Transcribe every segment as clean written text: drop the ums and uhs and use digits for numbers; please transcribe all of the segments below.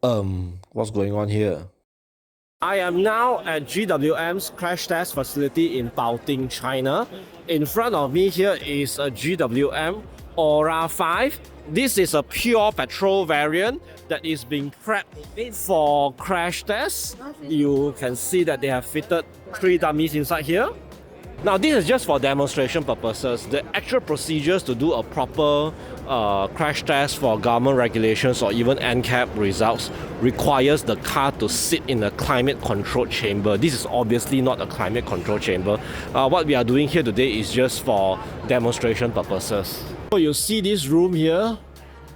What's going on here? I am now at GWM's crash test facility in Baoting, China. In front of me here is a GWM Ora 5. This is a pure petrol variant that is being prepped for crash tests. You can see that they have fitted 3 dummies inside here. Now this is just for demonstration purposes. The actual procedures to do a proper crash test for government regulations or even NCAP results requires the car to sit in a climate controlled chamber. This is obviously not a climate controlled chamber. What we are doing here today is just for demonstration purposes. So you see this room here.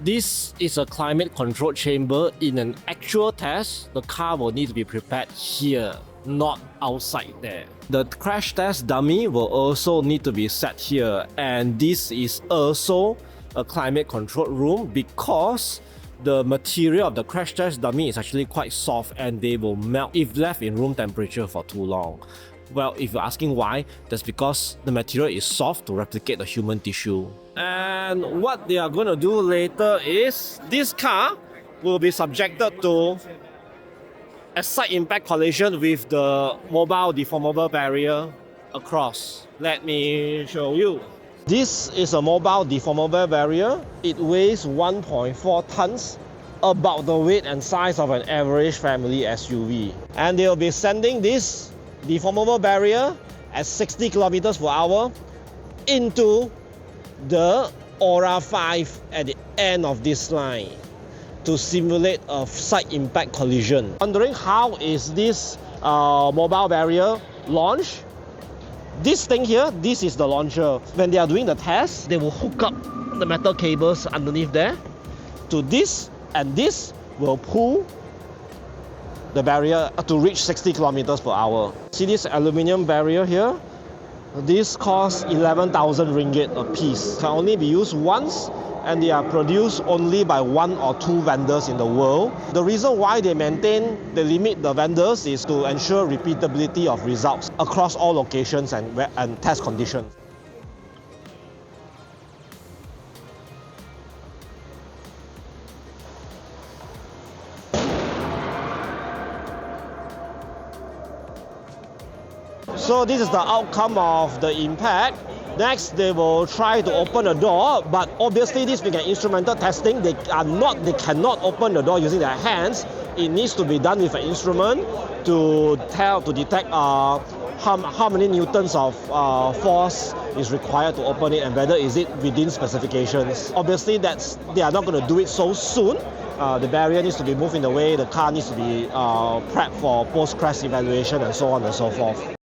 This is a climate controlled chamber. In an actual test, the car will need to be prepared here, not outside there. The crash test dummy will also need to be set here, and this is also a climate controlled room because the material of the crash test dummy is actually quite soft and they will melt if left in room temperature for too long. Well, if you're asking why, that's because the material is soft to replicate the human tissue. And what they are going to do later is this car will be subjected to a side impact collision with the mobile deformable barrier across. Let me show you. This is a mobile deformable barrier. It weighs 1.4 tons, about the weight and size of an average family SUV. And they'll be sending this deformable barrier at 60 kilometers per hour into the Ora 5 at the end of this line to simulate a side impact collision. Wondering how is this mobile barrier launched? This thing here, this is the launcher. When they are doing the test, they will hook up the metal cables underneath there to this, and this will pull the barrier to reach 60 kilometers per hour. See this aluminium barrier here? This costs 11,000 ringgit a piece. Can only be used once, and they are produced only by 1 or 2 vendors in the world. The reason why they limit the vendors is to ensure repeatability of results across all locations and test conditions. So this is the outcome of the impact. Next, they will try to open the door, but obviously this being an instrumental testing, they cannot open the door using their hands. It needs to be done with an instrument to detect how many newtons of force is required to open it and whether is it within specifications. Obviously they are not going to do it so soon. The barrier needs to be moved in the way, the car needs to be prepped for post-crash evaluation and so on and so forth.